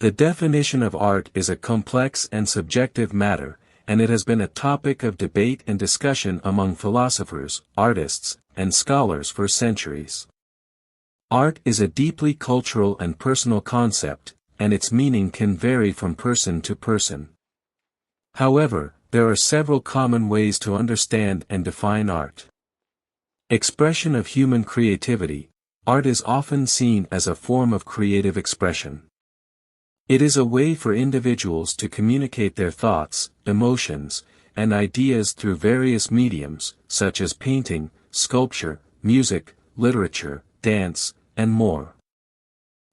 The definition of art is a complex and subjective matter, and it has been a topic of debate and discussion among philosophers, artists, and scholars for centuries. Art is a deeply cultural and personal concept, and its meaning can vary from person to person. However, there are several common ways to understand and define art. Expression of human creativity. Art is often seen as a form of creative expression. It is a way for individuals to communicate their thoughts, emotions, and ideas through various mediums, such as painting, sculpture, music, literature, dance, and more.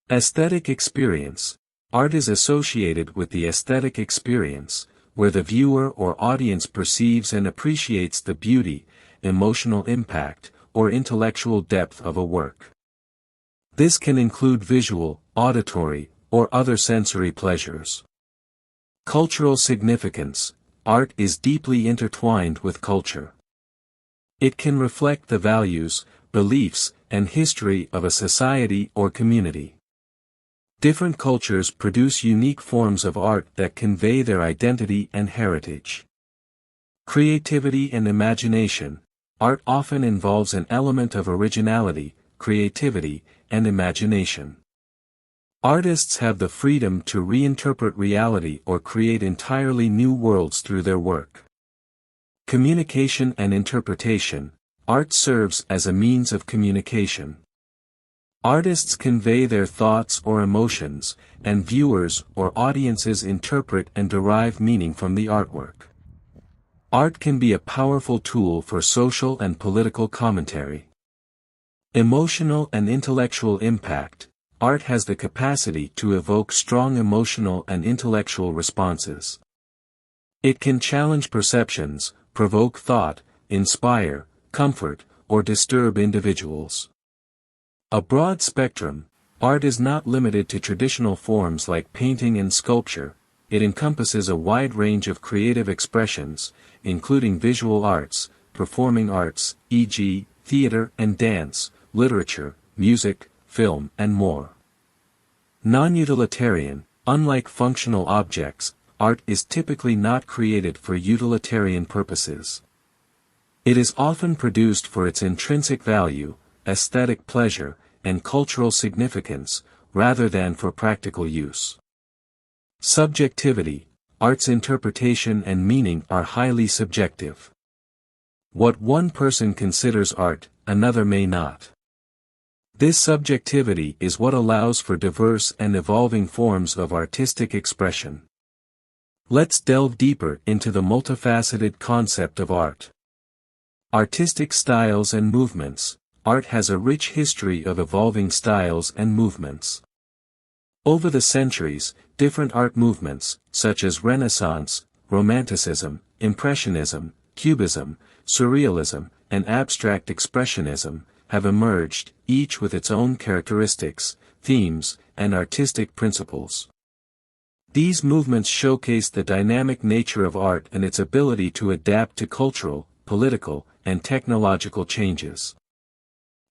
Aesthetic experience. Art is associated with the aesthetic experience, where the viewer or audience perceives and appreciates the beauty, emotional impact, or intellectual depth of a work. This can include visual, auditory, or other sensory pleasures. Cultural significance. Art is deeply intertwined with culture. It can reflect the values, beliefs, and history of a society or community. Different cultures produce unique forms of art that convey their identity and heritage. Creativity and imagination. Art often involves an element of originality, creativity, and imagination. Artists have the freedom to reinterpret reality or create entirely new worlds through their work. Communication and interpretation. Art serves as a means of communication. Artists convey their thoughts or emotions, and viewers or audiences interpret and derive meaning from the artwork. Art can be a powerful tool for social and political commentary. Emotional and intellectual impact. Art has the capacity to evoke strong emotional and intellectual responses. It can challenge perceptions, provoke thought, inspire, comfort, or disturb individuals. A broad spectrum. Art is not limited to traditional forms like painting and sculpture. It encompasses a wide range of creative expressions, including visual arts, performing arts, e.g., theater and dance, literature, music, film, and more. Non-utilitarian. Unlike functional objects, art is typically not created for utilitarian purposes. It is often produced for its intrinsic value, aesthetic pleasure, and cultural significance, rather than for practical use. Subjectivity. Art's interpretation and meaning are highly subjective. What one person considers art, another may not. This subjectivity is what allows for diverse and evolving forms of artistic expression. Let's delve deeper into the multifaceted concept of art. Artistic styles and movements. Art has a rich history of evolving styles and movements. Over the centuries, different art movements, such as Renaissance, Romanticism, Impressionism, Cubism, Surrealism, and Abstract Expressionism, have emerged, each with its own characteristics, themes, and artistic principles. These movements showcase the dynamic nature of art and its ability to adapt to cultural, political, and technological changes.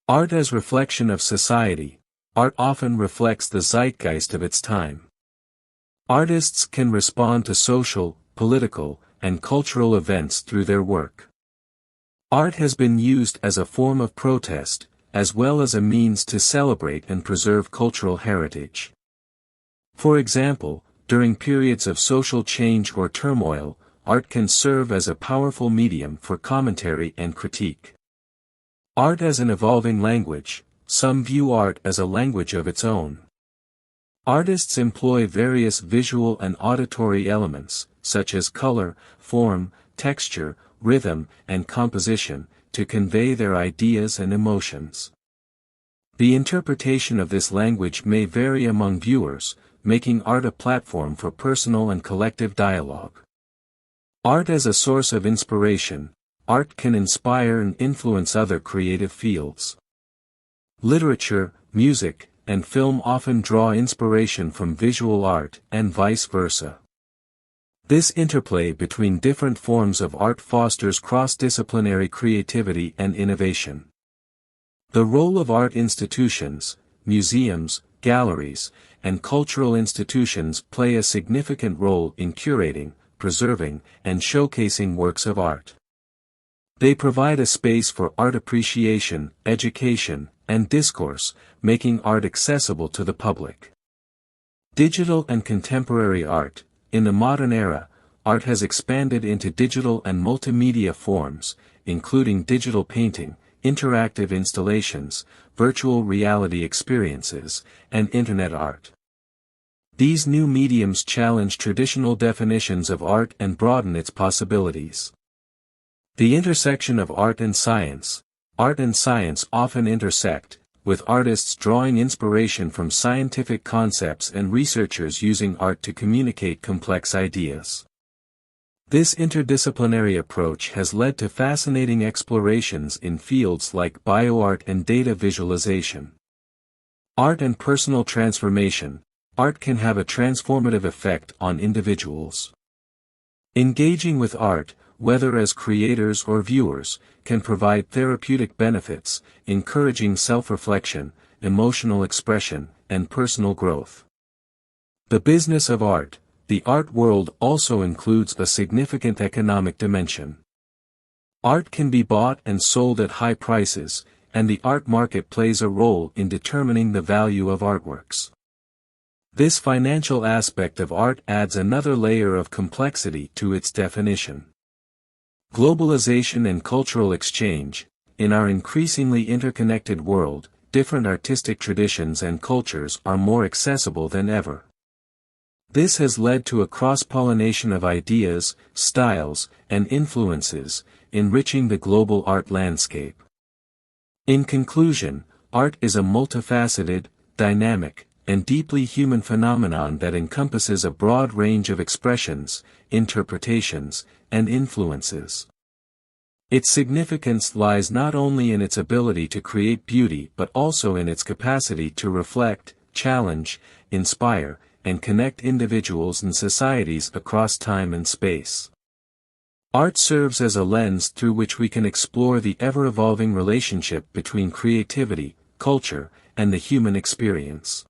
Art as reflection of society. Art often reflects the zeitgeist of its time. Artists can respond to social, political, and cultural events through their work. Art has been used as a form of protest, as well as a means to celebrate and preserve cultural heritage. For example, during periods of social change or turmoil, art can serve as a powerful medium for commentary and critique. Art as an evolving language. Some view art as a language of its own. Artists employ various visual and auditory elements, such as color, form, texture, rhythm, and composition, to convey their ideas and emotions. The interpretation of this language may vary among viewers, making art a platform for personal and collective dialogue. Art as a source of inspiration. Art can inspire and influence other creative fields. Literature, music, and film often draw inspiration from visual art, and vice versa. This interplay between different forms of art fosters cross-disciplinary creativity and innovation. The role of art institutions, museums, galleries, and cultural institutions play a significant role in curating, preserving, and showcasing works of art. They provide a space for art appreciation, education, and discourse, making art accessible to the public. Digital and contemporary art. In the modern era, art has expanded into digital and multimedia forms, including digital painting, interactive installations, virtual reality experiences, and internet art. These new mediums challenge traditional definitions of art and broaden its possibilities. The intersection of art and science. Art and science often intersect, with artists drawing inspiration from scientific concepts and researchers using art to communicate complex ideas. This interdisciplinary approach has led to fascinating explorations in fields like bioart and data visualization. Art and personal transformation. Art can have a transformative effect on individuals. Engaging with art, whether as creators or viewers, can provide therapeutic benefits, encouraging self-reflection, emotional expression, and personal growth. The business of art. The art world also includes a significant economic dimension. Art can be bought and sold at high prices, and the art market plays a role in determining the value of artworks. This financial aspect of art adds another layer of complexity to its definition. Globalization and cultural exchange. In our increasingly interconnected world, different artistic traditions and cultures are more accessible than ever. This has led to a cross-pollination of ideas, styles, and influences, enriching the global art landscape. In conclusion, art is a multifaceted, dynamic, and deeply human phenomenon that encompasses a broad range of expressions, interpretations, and influences. Its significance lies not only in its ability to create beauty but also in its capacity to reflect, challenge, inspire, and connect individuals and societies across time and space. Art serves as a lens through which we can explore the ever-evolving relationship between creativity, culture, and the human experience.